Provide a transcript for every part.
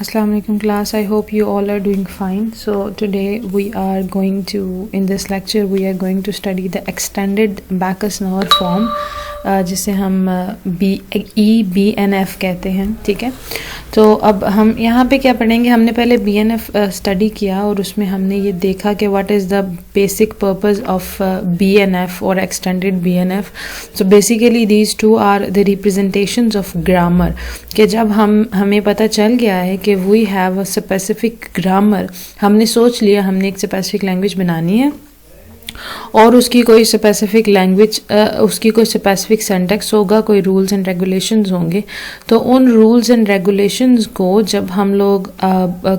Assalamu alaikum class. I hope you all are doing fine. So today we are going to, in this lecture we are going to study the extended Backus-Naur form जिसे हम BNF कहते हैं. ठीक है, तो अब हम यहाँ पे क्या पढ़ेंगे. हमने पहले BNF स्टडी किया और उसमें हमने ये देखा कि what is the basic purpose of BNF और extended BNF. So basically these two are the representations of grammar. कि जब हमें पता चल गया है कि we have a specific grammar, हमने सोच लिया हमने एक स्पेसिफिक लैंग्वेज बनानी है और उसकी कोई स्पेसिफिक लैंग्वेज, उसकी कोई स्पेसिफिक सिंटैक्स होगा, कोई रूल्स एंड रेगुलेशंस होंगे. तो उन रूल्स एंड रेगुलेशंस को जब हम लोग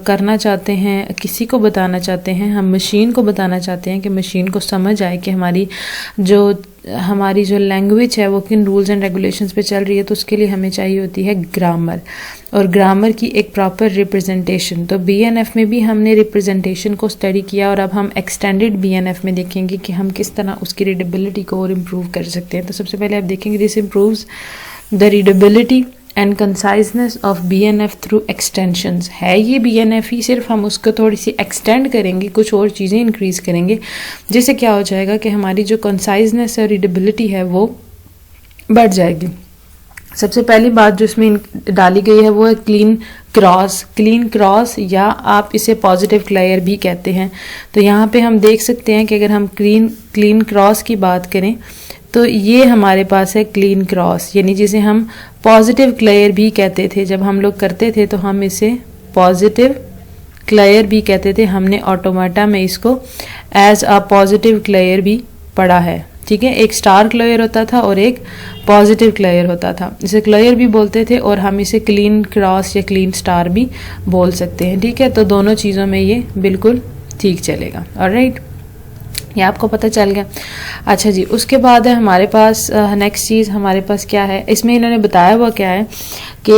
करना चाहते हैं, किसी को बताना चाहते हैं, हम मशीन को बताना चाहते हैं कि मशीन को समझ आए कि हमारी जो लैंग्वेज है वो किन रूल्स एंड रेगुलेशंस पे चल रही है, तो उसके लिए हमें चाहिए होती है ग्रामर और ग्रामर की एक प्रॉपर रिप्रेजेंटेशन. तो BNF में भी हमने रिप्रेजेंटेशन को स्टडी किया और अब हम एक्सटेंडेड BNF में देखेंगे कि हम किस तरह उसकी रीडेबिलिटी को और इम्प्रूव कर सकते हैं. तो सबसे पहले आप देखेंगे this improves the readability and conciseness of BNF through extensions. है ये BNF ही, सिर्फ हम उसको थोड़ी सी एक्सटेंड करेंगे, कुछ और चीज़ें इंक्रीज करेंगे, जिससे क्या हो जाएगा कि हमारी जो कंसाइजनेस और रीडेबिलिटी है वो बढ़ जाएगी. सबसे पहली बात जो इसमें डाली गई है वो है क्लीन क्रॉस. क्लीन क्रॉस या आप इसे पॉजिटिव क्लियर भी कहते हैं. तो यहाँ पे हम देख सकते हैं कि अगर हम क्लीन क्रॉस की बात करें तो ये हमारे पास है क्लीन क्रॉस, यानी जिसे हम पॉजिटिव क्लियर भी कहते थे. जब हम लोग करते थे तो हम इसे पॉजिटिव क्लियर भी कहते थे. हमने ऑटोमेटा में इसको एज अ पॉजिटिव क्लियर भी पढ़ा है. ठीक है, एक स्टार क्लियर होता था और एक पॉजिटिव क्लियर होता था. इसे क्लियर भी बोलते थे और हम इसे क्लीन क्रॉस या क्लीन स्टार भी बोल सकते हैं. ठीक है, तो दोनों चीज़ों में ये बिल्कुल ठीक चलेगा. ऑलराइट, ये आपको पता चल गया. अच्छा जी, उसके बाद है हमारे पास नेक्स्ट चीज़ हमारे पास क्या है. इसमें इन्होंने बताया हुआ क्या है कि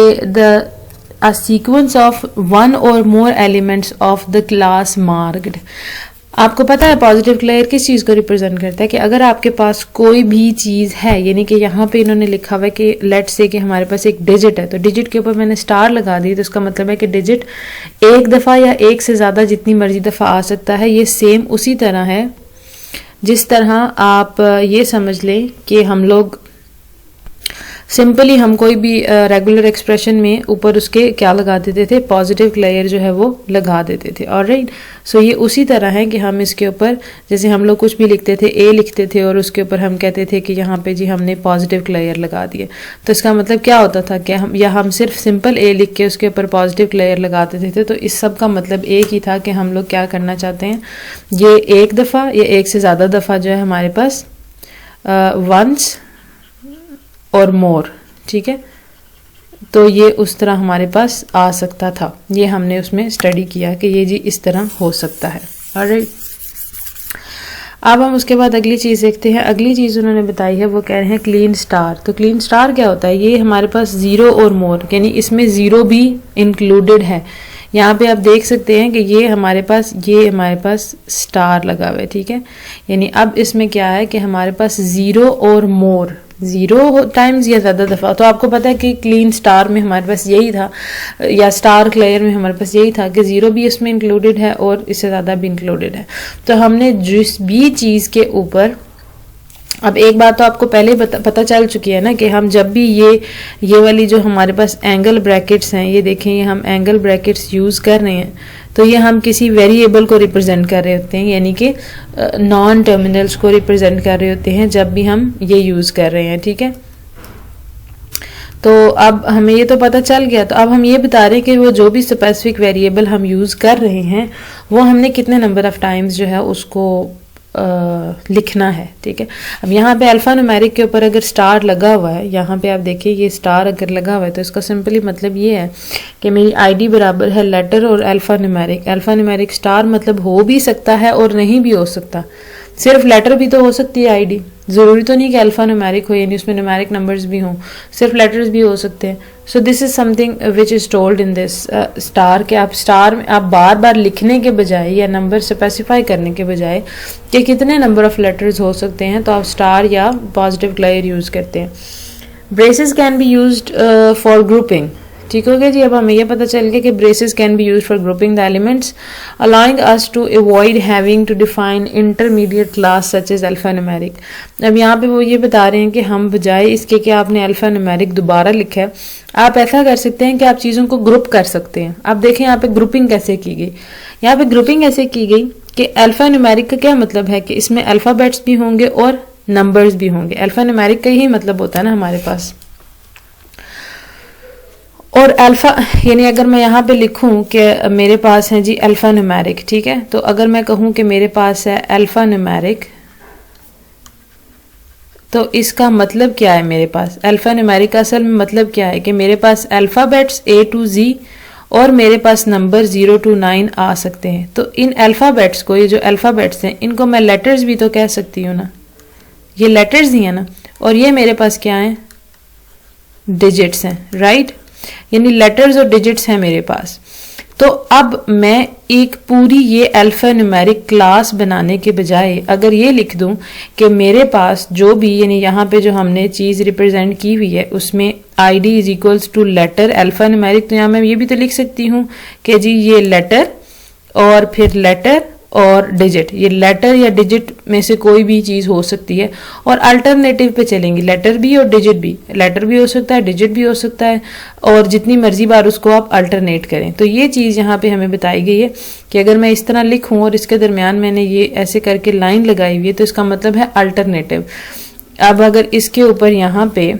a sequence of one or more elements of the class marked. आपको पता है पॉजिटिव क्लियर किस चीज़ को रिप्रेजेंट करता है कि अगर आपके पास कोई भी चीज़ है, यानी कि यहाँ पे इन्होंने लिखा हुआ है कि लेट्स से कि हमारे पास एक डिजिट है, तो डिजिट के ऊपर मैंने स्टार लगा दी, तो इसका मतलब है कि डिजिट एक दफ़ा या एक से ज़्यादा जितनी मर्जी दफ़ा आ सकता है. ये सेम उसी तरह है जिस तरह आप ये समझ लें कि हम लोग सिंपली हम कोई भी रेगुलर एक्सप्रेशन में ऊपर उसके क्या लगा देते थे, पॉजिटिव क्लियर जो है वो लगा देते थे. ऑलराइट, सो ये उसी तरह है कि हम इसके ऊपर जैसे हम लोग कुछ भी लिखते थे, ए लिखते थे और उसके ऊपर हम कहते थे कि यहाँ पे जी हमने पॉजिटिव क्लियर लगा दिए. तो इसका मतलब क्या होता था कि हम सिर्फ सिंपल ए लिख के उसके ऊपर पॉजिटिव क्लियर लगा देते थे. तो इस सब का मतलब एक ही था कि हम लोग क्या करना चाहते हैं, ये एक दफ़ा या एक से ज़्यादा दफ़ा जो है हमारे पास वंस और मोर. ठीक है, तो ये उस तरह हमारे पास आ सकता था. ये हमने उसमें स्टडी किया कि ये जी इस तरह हो सकता है. ऑलराइट, अब हम उसके बाद अगली चीज़ देखते हैं. अगली चीज़ उन्होंने बताई है वो कह रहे हैं क्लीन स्टार. तो क्लीन स्टार क्या होता है, ये हमारे पास ज़ीरो और मोर, यानी इसमें ज़ीरो भी इंक्लूडेड है. यहाँ पे आप देख सकते हैं कि ये हमारे पास स्टार लगा हुआ है. ठीक है, यानी अब इसमें क्या है कि हमारे पास ज़ीरो और मोर, ज़ीरो टाइम्स या ज़्यादा दफ़ा. तो आपको पता है कि क्लीन स्टार में हमारे पास यही था, या स्टार क्लियर में हमारे पास यही था कि ज़ीरो भी इसमें इंक्लूडेड है और इससे ज़्यादा भी इंक्लूडेड है. तो हमने जिस भी चीज़ के ऊपर, अब एक बात तो आपको पहले पता चल चुकी है ना कि हम जब भी ये वाली जो हमारे पास एंगल ब्रैकेट्स हैं, ये देखें, ये हम एंगल ब्रैकेट्स यूज़ कर रहे हैं, तो ये हम किसी वेरिएबल को रिप्रेजेंट कर रहे होते हैं, यानी कि नॉन टर्मिनल्स को रिप्रेजेंट कर रहे होते हैं जब भी हम ये यूज़ कर रहे हैं. ठीक है, तो अब हमें ये तो पता चल गया. तो अब हम ये बता रहे हैं कि वो जो भी स्पेसिफिक वेरिएबल हम यूज़ कर रहे हैं वो हमने कितने नंबर ऑफ टाइम्स जो है उसको लिखना है. ठीक है, अब यहाँ पे अल्फ़ा न्यूमेरिक के ऊपर अगर स्टार लगा हुआ है, यहाँ पे आप देखिए ये स्टार अगर लगा हुआ है, तो इसका सिंपली मतलब ये है कि मेरी आईडी बराबर है लेटर और alpha numeric. Alpha numeric star मतलब हो भी सकता है और नहीं भी हो सकता. सिर्फ लेटर भी तो हो सकती है आईडी, ज़रूरी तो नहीं कि अल्फ़ा न्यूमेरिक हो, यानी उसमें न्यूमेरिक नंबर्स भी हों, सिर्फ लेटर्स भी हो सकते हैं. So this is something which is told in this star कि आप स्टार में आप बार बार लिखने के बजाय या नंबर स्पेसिफाई करने के बजाय कि कितने नंबर ऑफ लेटर्स हो सकते हैं, तो आप स्टार या पॉजिटिव क्लियर यूज़ करते हैं. Braces can be used for grouping. ठीक हो गया जी। अब हमें यह पता चल गया कि braces can be used for grouping the elements allowing us to avoid having to define intermediate class such as alpha numeric. अब यहाँ पे वो ये बता रहे हैं कि हम बजाय इसके कि आपने अल्फा न्यूमेरिक दोबारा लिखा है, आप ऐसा कर सकते हैं कि आप चीज़ों को ग्रुप कर सकते हैं। आप देखें यहाँ पे ग्रुपिंग कैसे की गई। यहाँ पे ग्रुपिंग ऐसे की गई कि अल्फा न्यूमेरिक का क्या मतलब है कि इसमें अल्फाबेट्स भी होंगे और नंबर्स भी होंगे। अल्फा न्यूमेरिक का यही मतलब होता है ना हमारे पास। और अल्फा यानी अगर मैं यहाँ पे लिखूं कि मेरे पास है जी अल्फा न्यूमेरिक, ठीक है, तो अगर मैं कहूं कि मेरे पास है अल्फा न्यूमेरिक, तो इसका मतलब क्या है? मेरे पास अल्फा न्यूमेरिक का असल में मतलब क्या है कि मेरे पास अल्फाबेट्स A to Z और मेरे पास नंबर 0 to 9 आ सकते हैं। तो इन अल्फाबेट्स को, ये जो अल्फाबेट्स हैं, इनको मैं लेटर्स भी तो कह सकती हूँ ना, ये लेटर्स ही है ना, और ये मेरे पास क्या है? डिजिट्स हैं, राइट, यानी लेटर्स और डिजिट्स हैं मेरे पास। तो अब मैं एक पूरी ये अल्फा न्यूमेरिक क्लास बनाने के बजाय अगर ये लिख दूं कि मेरे पास जो भी, यानी यहाँ पे जो हमने चीज़ रिप्रेजेंट की हुई है उसमें ID is equals to letter alpha numeric, तो यहाँ मैं ये भी तो लिख सकती हूँ कि जी ये लेटर और फिर लेटर और डिजिट, ये लेटर या डिजिट में से कोई भी चीज़ हो सकती है। और अल्टरनेटिव पे चलेंगे, लेटर भी और डिजिट भी, लेटर भी हो सकता है, डिजिट भी हो सकता है, और जितनी मर्जी बार उसको आप अल्टरनेट करें। तो ये चीज़ यहाँ पे हमें बताई गई है कि अगर मैं इस तरह लिखूँ और इसके दरमियान मैंने ये ऐसे करके लाइन लगाई हुई है तो इसका मतलब है अल्टरनेटिव। अब अगर इसके ऊपर यहाँ पे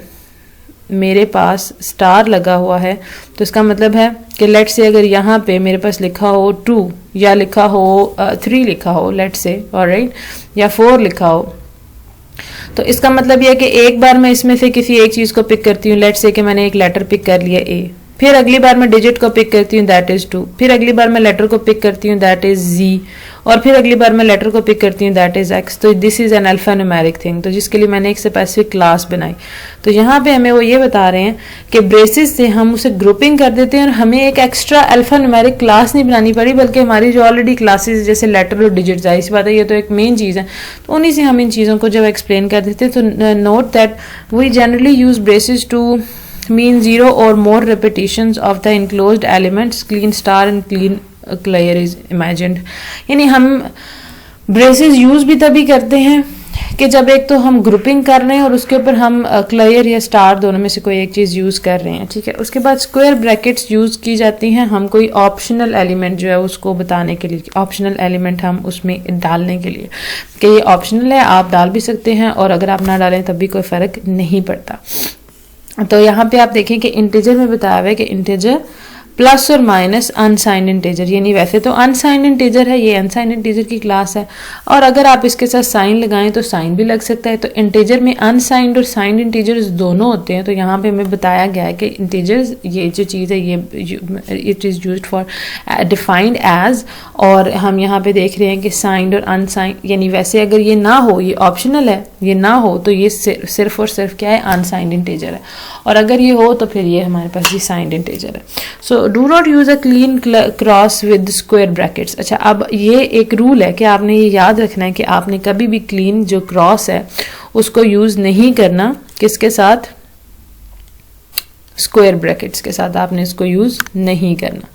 मेरे पास स्टार लगा हुआ है तो इसका मतलब है कि लेट से अगर यहाँ पे मेरे पास लिखा हो 2 या लिखा हो 3 लिखा हो, लेट से, ऑलराइट, या 4 लिखा हो, तो इसका मतलब यह है कि एक बार मैं इसमें से किसी एक चीज़ को पिक करती हूँ, लेट से कि मैंने एक लेटर पिक कर लिया A, फिर अगली बार मैं डिजिट को पिक करती हूँ, दैट इज 2, फिर अगली बार मैं लेटर को पिक करती हूँ, दैट इज Z, और फिर अगली बार मैं लेटर को पिक करती हूँ, दैट इज X। तो this is an alpha numeric thing, तो जिसके लिए मैंने एक स्पेसिफिक क्लास बनाई। तो यहाँ पे हमें वो ये बता रहे हैं कि ब्रेसेस से हम उसे ग्रुपिंग कर देते हैं और हमें एक एक्स्ट्रा अल्फा न्यूमेरिक क्लास नहीं बनानी पड़ी, बल्कि हमारी जो ऑलरेडी क्लासेस जैसे लेटर और डिजिट, जाहिर सी बात है ये तो एक मेन चीज़ है, तो उन्हीं से हम इन चीज़ों को जब एक्सप्लेन कर देते हैं। तो note that we generally use braces to mean 0 or more repetitions of the enclosed elements, clean star and clean clear is imagined। यानी हम ब्रेसेस यूज भी तभी करते हैं कि जब एक तो हम ग्रुपिंग कर रहे हैं और उसके ऊपर हम क्लियर या स्टार दोनों में से कोई एक चीज़ यूज़ कर रहे हैं, ठीक है। उसके बाद स्क्वायर ब्रैकेट्स यूज़ की जाती हैं हम कोई ऑप्शनल एलिमेंट जो है उसको बताने के लिए, ऑप्शनल एलिमेंट हम उसमें डालने के लिए कि ये ऑप्शनल है, आप डाल भी सकते हैं, और अगर आप ना डालें तब भी कोई फ़र्क नहीं पड़ता। तो यहाँ पे आप देखें कि इंटीजर में बताया हुआ है कि इंटीजर प्लस और माइनस अनसाइंड इंटीजर, यानी वैसे तो अनसाइंड इंटीजर है, ये अनसाइंड इंटीजर की क्लास है, और अगर आप इसके साथ साइन लगाएं तो साइन भी लग सकता है। तो इंटीजर में अनसाइंड और साइंड इंटीजर्स दोनों होते हैं। तो यहाँ पे हमें बताया गया है कि इंटीजर्स, ये जो चीज़ है ये it is used for defined as, और हम यहाँ पे देख रहे हैं कि साइंड और अनसाइंड, यानी वैसे अगर ये ना हो, ये ऑप्शनल है, ये ना हो तो ये सिर्फ और सिर्फ क्या है? अनसाइंड इंटीजर है, और अगर ये हो तो फिर ये हमारे पास ये साइंड इंटीजर है। So do not use a clean cross with square brackets. अच्छा, अब ये एक रूल है कि आपने ये याद रखना है कि आपने कभी भी क्लीन जो क्रॉस है उसको यूज नहीं करना, किसके साथ? स्क्वायर ब्रैकेट्स के साथ आपने इसको यूज नहीं करना।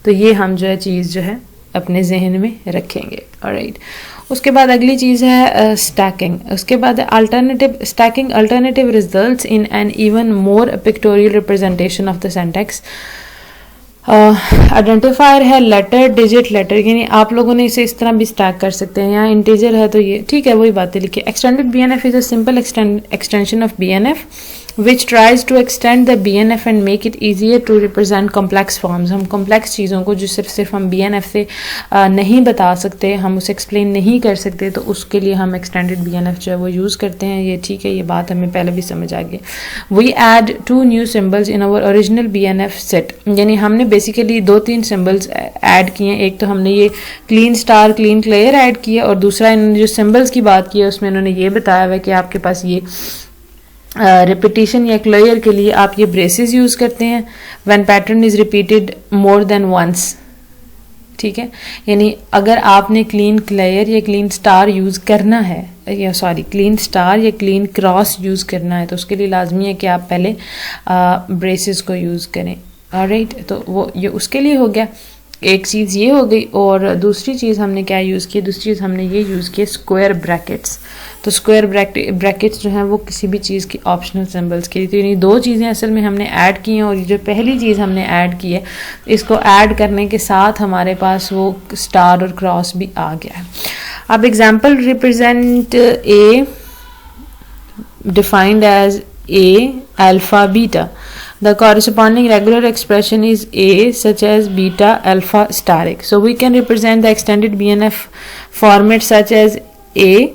तो ये हम जो है चीज़ जो है अपने जहन में रखेंगे, ऑलराइट। उसके बाद अगली चीज़ है स्टैकिंग। उसके बाद alternative stacking, alternative results in an even more pictorial representation of the syntax. Identifier है लेटर, डिजिट, लेटर, यानी आप लोगों ने इसे इस तरह भी स्टैक कर सकते हैं। यहाँ इंटीजर है तो ये ठीक है, वही बातें लिखिए। Extended BNF is a simple extension of BNF which tries to extend the BNF and make it easier to represent complex forms। हम complex चीज़ों को जो सिर्फ हम BNF से नहीं बता सकते, हम उसे एक्सप्लेन नहीं कर सकते, तो उसके लिए हम extended BNF जो है वो यूज़ करते हैं। ये ठीक है, ये बात हमें पहले भी समझ आ गई। We add 2 new symbols in our original BNF set, यानी हमने बेसिकली 2-3 सिम्बल्स ऐड किए हैं। एक तो हमने ये Kleene star, clean clear add किया, और दूसरा इन्होंने जो सिम्बल्स की बात की है उसमें इन्होंने ये बताया हुआ है कि आपके पास ये रिपीटिशन या क्लियर के लिए आप ये ब्रेसेस यूज करते हैं when pattern is repeated more than once, ठीक है। यानी अगर आपने क्लीन क्लियर या क्लीन स्टार यूज करना है, या सॉरी क्लीन स्टार या क्लीन क्रॉस यूज करना है, तो उसके लिए लाजमी है कि आप पहले ब्रेसेस को यूज करें। ऑलराइट, तो वो ये उसके लिए हो गया, एक चीज़ ये हो गई। और दूसरी चीज़ हमने क्या यूज़ की, दूसरी चीज़ हमने ये यूज़ की स्क्वायर ब्रैकेट्स। तो स्क्वायर ब्रैकेट्स जो हैं वो किसी भी चीज़ की ऑप्शनल सिंबल्स की, तो ये दो चीज़ें असल में हमने ऐड की हैं। और ये जो पहली चीज़ हमने ऐड की है, इसको ऐड करने के साथ हमारे पास वो स्टार और क्रॉस भी आ गया है। अब example represent a defined as A alpha beta. The corresponding regular expression is A such as beta alpha star x. So we can represent the extended BNF format such as A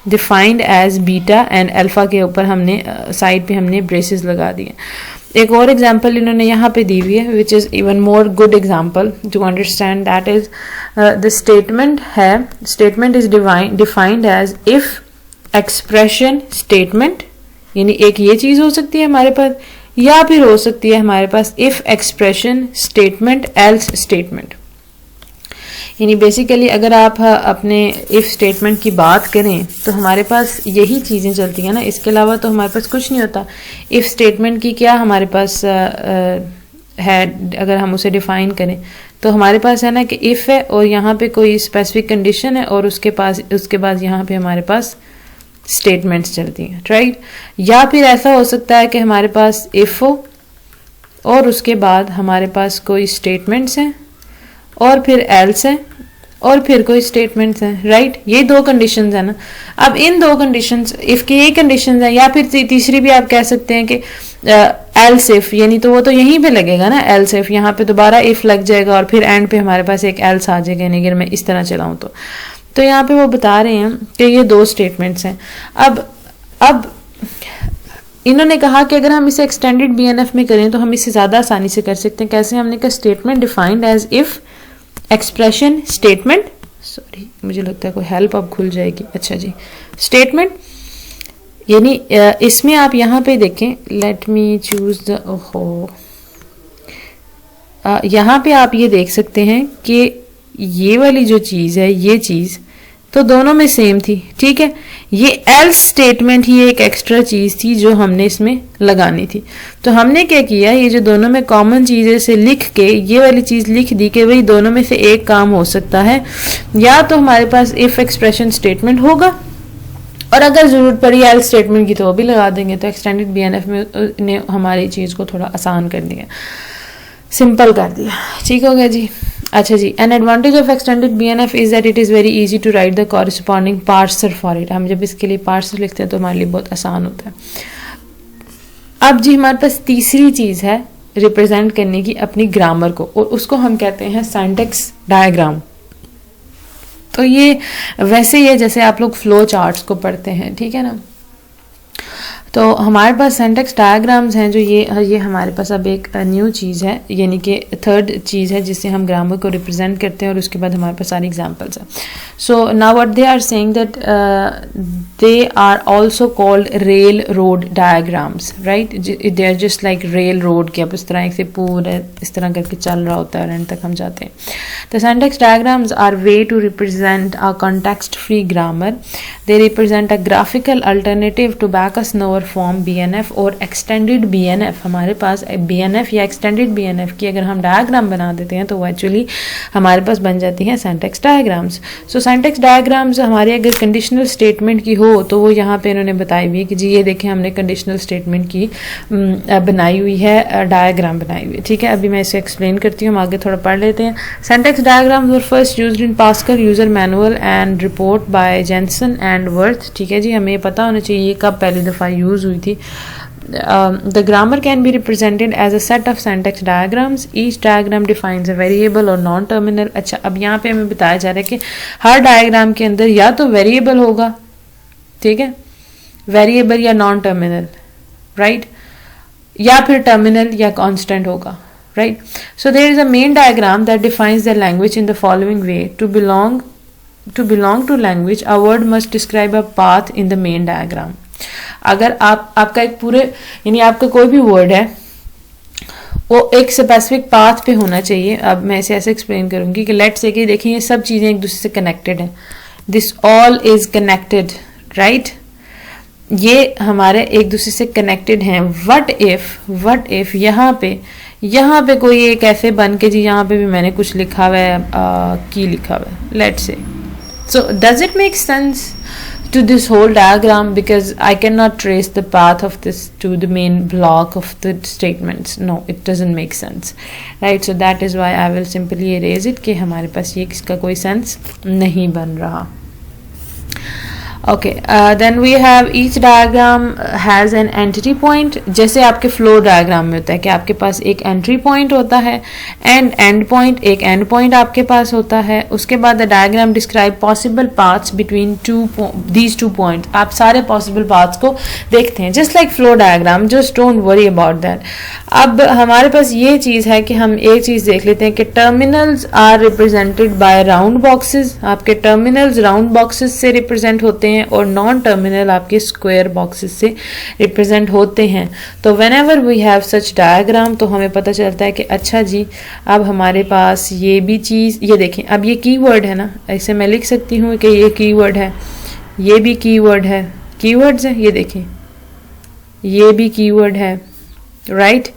defined as beta and alpha के ऊपर हमने side पे हमने braces लगा दिए। एक और example इन्होंने यहाँ पे दी हुई है which is even more good example to understand, that is the statement है, statement is defined as if expression statement, यानी एक ये चीज हो सकती है हमारे पास, या फिर हो सकती है हमारे पास if expression statement else statement. यानी बेसिकली अगर आप अपने इफ स्टेटमेंट की बात करें तो हमारे पास यही चीजें चलती हैं ना, इसके अलावा तो हमारे पास कुछ नहीं होता। इफ स्टेटमेंट की क्या हमारे पास है, अगर हम उसे डिफाइन करें तो हमारे पास है ना कि इफ है और यहाँ पे कोई स्पेसिफिक कंडीशन है और उसके बाद यहाँ पे हमारे पास स्टेटमेंट्स चलती हैं, राइट। या फिर ऐसा हो सकता है कि हमारे पास इफ हो और उसके बाद हमारे पास कोई स्टेटमेंट्स हैं और फिर एल्स है और फिर कोई स्टेटमेंट्स हैं, राइट। ये दो कंडीशंस है ना। अब इन दो कंडीशंस, इफ की ये कंडीशंस है, या फिर तीसरी भी आप कह सकते हैं कि एल्स इफ, यानी तो वो तो यहीं पे लगेगा ना एल्स इफ, यहाँ पे दोबारा इफ लग जाएगा और फिर एंड पे हमारे पास एक एल्स आ जाएगा, यानी अगर मैं इस तरह चलाऊं तो यहाँ पे वो बता रहे हैं कि ये दो स्टेटमेंट्स हैं। अब इन्होंने कहा कि अगर हम इसे एक्सटेंडेड बीएनएफ में करें तो हम इसे ज़्यादा आसानी से कर सकते हैं। कैसे? हमने कहा statement defined as if expression statement, sorry मुझे लगता है कोई हेल्प अब खुल जाएगी, अच्छा जी, स्टेटमेंट, यानी इसमें आप यहाँ पे देखें, लेट मी चूज द, ओहो, यहाँ पे आप ये देख सकते हैं कि ये वाली जो चीज़ है, ये चीज़ तो दोनों में सेम थी, ठीक है। ये एल्स स्टेटमेंट ही एक एक्स्ट्रा चीज थी जो हमने इसमें लगानी थी। तो हमने क्या किया, ये जो दोनों में कॉमन चीजें से लिख के ये वाली चीज लिख दी कि भाई दोनों में से एक काम हो सकता है, या तो हमारे पास इफ एक्सप्रेशन स्टेटमेंट होगा और अगर जरूरत पड़ी एल्स स्टेटमेंट की तो वो भी लगा देंगे। तो एक्सटेंडेड बीएनएफ में ने हमारी चीज को थोड़ा आसान कर दिया, सिंपल कर दिया, ठीक हो गया जी। अच्छा जी, an advantage of extended BNF is that it is very easy to write the corresponding parser for it. हम जब इसके लिए पार्सर लिखते हैं तो हमारे लिए बहुत आसान होता है। अब जी हमारे पास तीसरी चीज़ है रिप्रेजेंट करने की अपनी ग्रामर को, और उसको हम कहते हैं सिंटैक्स डायग्राम। तो ये वैसे ही है जैसे आप लोग फ्लो चार्ट्स को पढ़ते हैं, ठीक है ना। तो हमारे पास सिंटैक्स डायग्राम्स हैं जो ये हमारे पास अब एक न्यू चीज़ है, यानी कि थर्ड चीज़ है जिससे हम ग्रामर को रिप्रेजेंट करते हैं, और उसके बाद हमारे पास सारी एग्जांपल्स हैं। So now what they are saying that they are also called railroad diagrams, right. They are just like railroad के, अब इस तरह से पूरे इस तरह करके चल रहा होता है और एंड तक हम जाते हैं। The syntax diagrams are way to represent a context free grammar. They represent a graphical alternative to Backus Naur form BNF और एक्सटेंडेड बीएनएफ। हमारे पास बीएनएफ या एक्सटेंडेड बीएनएफ की अगर हम डायग्राम बना देते हैं तो वो एक्चुअली हमारे पास बन जाती हैं सिंटैक्स डायग्राम्स। सो सिंटैक्स डायग्राम्स हमारे अगर कंडीशनल स्टेटमेंट की हो तो वो यहाँ पे इन्होंने बताई हुई है कि जी ये देखें हमने कंडीशनल स्टेटमेंट की बनाई हुई है, डायग्राम बनाई हुई है, ठीक है। अभी मैं इसे एक्सप्लेन करती हूँ, हम आगे थोड़ा पढ़ लेते हैं। Syntax diagrams were first used in Pascal user manual and report by Jensen and Wirth, ठीक है जी। हमें पता होना चाहिए ये कब पहली दफ़ा यूज हुई थी। The grammar can be represented as a set of syntax diagrams. Each diagram defines a variable or non-terminal. अच्छा, अब यहाँ पे हमें बताया जा रहा है कि हर डायग्राम के अंदर या तो वेरिएबल होगा, ठीक है, वेरिएबल या नॉन टर्मिनल, राइट, या फिर टर्मिनल या कांस्टेंट होगा, right. So there is a main diagram that defines the language in the following way. To belong to language, a word must describe a path in the main diagram. अगर आपका एक पूरे, यानी आपका कोई भी वर्ड है वो एक स्पेसिफिक पाथ पे होना चाहिए। अब मैं इसे ऐसे एक्सप्लेन करूंगी कि लेट्स से कि देखिए ये सब चीजें एक दूसरे से कनेक्टेड हैं, this all is connected, right, ये हमारे एक दूसरे से कनेक्टेड हैं। व्हाट इफ यहाँ पे यहाँ पे कोई एक ऐसे बन के जी यहाँ पे भी मैंने कुछ लिखा हुआ है, की लिखा हुआ है, let's say. So does it make sense to this whole diagram? Because I cannot trace the path of this to the main block of the statements. No, it doesn't make sense, right? So that is why I will simply erase it कि हमारे पास ये इसका कोई sense नहीं बन रहा. Okay, then we have each diagram has an entry point. जैसे आपके flow diagram में होता है कि आपके पास एक entry point होता है and end point, एक end point आपके पास होता है. उसके बाद the diagram describe possible paths between these two points. आप सारे possible paths को देखते हैं just like flow diagram. Just don't worry about that. अब हमारे पास ये चीज़ है कि हम एक चीज़ देख लेते हैं कि terminals are represented by round boxes. आपके terminals round boxes से represent होते हैं और नॉन टर्मिनल आपके स्क्वायर बॉक्सेस से रिप्रेजेंट होते हैं. तो whenever we have such diagram तो हमें पता चलता है कि अच्छा जी अब हमारे पास ये भी चीज़, ये देखें अब ये कीवर्ड है ना, ऐसे मैं लिख सकती हूँ कि ये कीवर्ड है, ये भी कीवर्ड है, कीवर्ड्स हैं, ये देखें ये भी कीवर्ड है, राइट,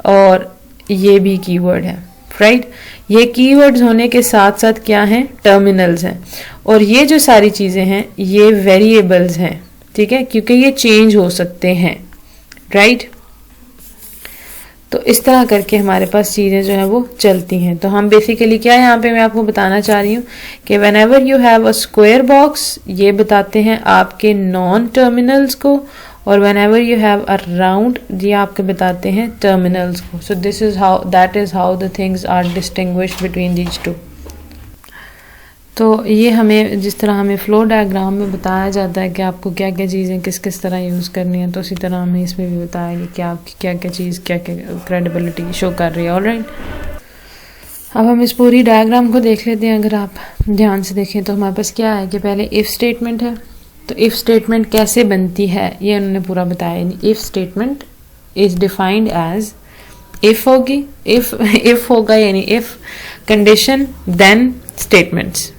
और ये भी कीवर्ड है, राइट. ये कीवर्ड्स होने के साथ साथ क्या हैं, टर्मिनल्स हैं, और ये जो सारी चीज़ें हैं ये वेरिएबल्स हैं, ठीक है, क्योंकि ये चेंज हो सकते हैं, राइट. तो इस तरह करके हमारे पास चीज़ें जो है वो चलती हैं. तो हम बेसिकली क्या यहाँ पे मैं आपको बताना चाह रही हूँ कि whenever you have a square box, ये बताते हैं आपके नॉन टर्मिनल्स को, और whenever you have a round ये आपके बताते हैं terminals को. So this is how, that is how the things are distinguished between these two. तो ये हमें जिस तरह हमें फ्लो डायग्राम में बताया जाता है कि आपको क्या क्या चीज़ें किस किस तरह यूज़ करनी है, तो उसी तरह हमें इसमें भी बताया कि क्या आपकी क्या क्या चीज़ क्या क्या क्रेडिबिलिटी शो कर रही है. ऑलराइट, अब हम इस पूरी डायग्राम को देख लेते हैं. अगर आप ध्यान से देखें तो हमारे पास क्या है कि पहले इफ़ स्टेटमेंट है. तो इफ़ स्टेटमेंट कैसे बनती है ये उन्होंने पूरा बताया. If statement is defined as if होगी, इफ़ होगा यानी इफ़ कंडीशन देन स्टेटमेंट्स,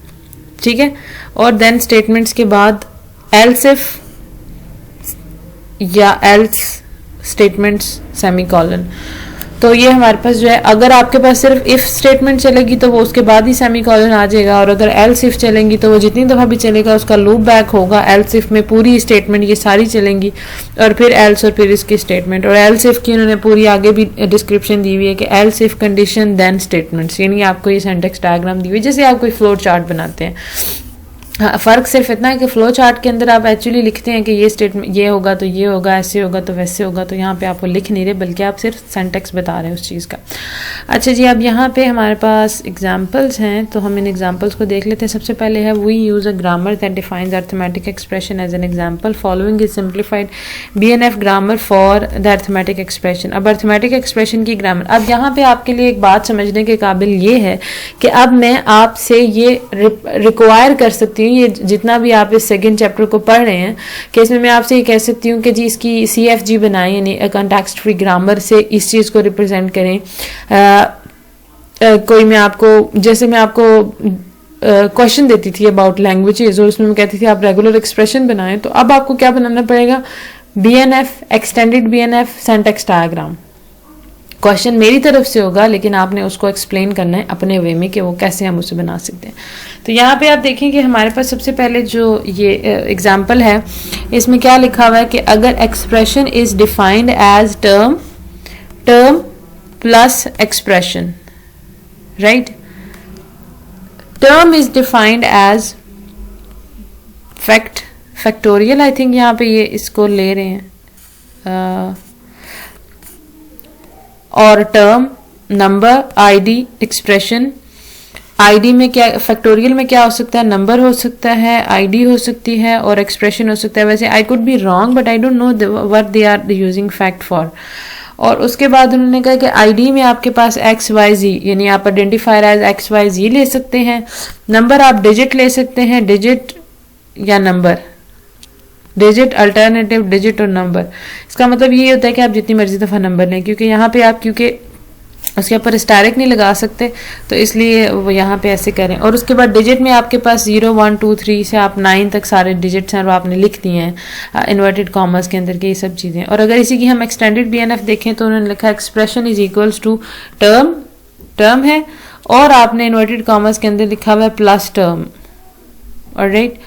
ठीक है, और देन स्टेटमेंट्स के बाद एल्स इफ या एल्स स्टेटमेंट्स सेमीकोलन. तो ये हमारे पास जो है, अगर आपके पास सिर्फ इफ स्टेटमेंट चलेगी तो वो उसके बाद ही सेमीकोलन आ जाएगा, और अगर एल्स इफ चलेंगी तो वो जितनी दफ़ा भी चलेगा उसका लूप बैक होगा. एल्स इफ में पूरी स्टेटमेंट ये सारी चलेंगी, और फिर एल्स और फिर इसकी स्टेटमेंट. और एल्स इफ की उन्होंने पूरी आगे भी डिस्क्रिप्शन दी हुई है कि else if condition then statements, यानी आपको ये सिंटैक्स डायग्राम दी हुई है जैसे आप कोई फ्लो चार्ट बनाते हैं. हाँ, फ़र्क सिर्फ इतना है कि फ़्लो चार्ट के अंदर आप एक्चुअली लिखते हैं कि ये स्टेटमेंट ये होगा तो ये होगा, ऐसे होगा तो वैसे होगा. तो यहाँ पे आपको लिख नहीं रहे बल्कि आप सिर्फ सिंटैक्स बता रहे हैं उस चीज़ का. अच्छा जी, अब यहाँ पे हमारे पास एग्जांपल्स हैं तो हम इन एग्जांपल्स को देख लेते हैं. सबसे पहले है we use a grammar that defines arithmetic expression as an example following is simplified BNF grammar for the arithmetic expression. अब अर्थमेटिक एक्सप्रेशन की ग्रामर, अब यहाँ पे आपके लिए एक बात समझने के काबिल ये है कि अब मैं आपसे ये रिक्वायर कर सकती हूँ, ये जितना भी आप इस सेकंड चैप्टर को पढ़ रहे हैं कि इसमें मैं आपसे ये कह सकती हूँ कि जी इसकी CFG बनाएं, यानी कॉन्टेक्स्ट फ्री ग्रामर से इस चीज़ को रिप्रेजेंट करें. कोई मैं आपको, जैसे मैं आपको क्वेश्चन देती थी अबाउट लैंग्वेजेस और उसमें मैं कहती थी आप रेगुलर एक्सप्रेशन बनाएं, तो अब आपको क्या बनाना पड़ेगा, BNF extended BNF syntax diagram. Question मेरी तरफ से होगा लेकिन आपने उसको एक्सप्लेन करना है अपने वे में कि वो कैसे हम उसे बना सकते हैं. तो यहाँ पे आप देखें कि हमारे पास सबसे पहले जो ये एग्जांपल है इसमें क्या लिखा हुआ है कि अगर expression is defined as term plus expression, right. Term is defined as factorial, I think यहाँ पे ये इसको ले रहे हैं, और term, number, ID, expression. ID में क्या, फैक्टोरियल में क्या हो सकता है, नंबर हो सकता है, आईडी हो सकती है और एक्सप्रेशन हो सकता है. वैसे I could be wrong but I don't know what they are using fact for. और उसके बाद उन्होंने कहा कि आईडी में आपके पास XYZ यानी आप आइडेंटिफायर एज XYZ ले सकते हैं. नंबर आप डिजिट ले सकते हैं, डिजिट या नंबर, डिजिट, अल्टरनेटिव डिजिट और नंबर. इसका मतलब ये होता है कि आप जितनी मर्जी दफ़ा नंबर लें, क्योंकि यहाँ पे आप क्योंकि उसके ऊपर स्टैरिक नहीं लगा सकते, तो इसलिए वो यहाँ पे ऐसे करें। और उसके बाद डिजिट में आपके पास 0 1 2 3 से आप 9 तक सारे डिजिट्स हैं, वो आपने लिख दिए हैं इन्वर्टेड कॉमर्स के अंदर के ये सब चीज़ें। और अगर इसी की हम एक्सटेंडेड BNF देखें तो उन्होंने लिखा expression is equals to term, term है, और आपने इन्वर्टेड कॉमर्स के अंदर लिखा हुआ है प्लस टर्म, ऑलराइट।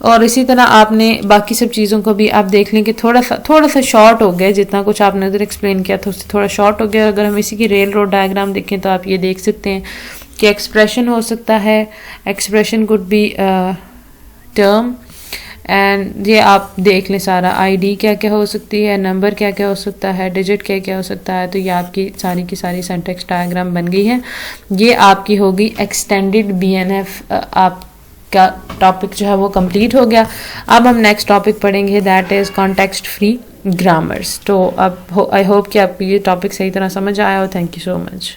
और इसी तरह आपने बाकी सब चीज़ों को भी आप देख लें कि थोड़ा सा शॉर्ट हो गया, जितना कुछ आपने उधर एक्सप्लेन किया था उससे थोड़ा शॉर्ट हो गया। अगर हम इसी की रेल रोड डायग्राम देखें तो आप ये देख सकते हैं कि एक्सप्रेशन हो सकता है, expression could be term, and ये आप देख लें सारा ID क्या क्या हो सकती है, नंबर क्या क्या हो सकता है, डिजिट क्या क्या हो सकता है। तो ये आपकी सारी की सारी सिंटैक्स डायग्राम बन गई है। ये आपकी होगी एक्सटेंडेड BNF, आपका टॉपिक जो है वो कंप्लीट हो गया। अब हम नेक्स्ट टॉपिक पढ़ेंगे, that is context free grammars. तो अब आई होप कि आपको ये टॉपिक सही तरह समझ आया हो। Thank you so much.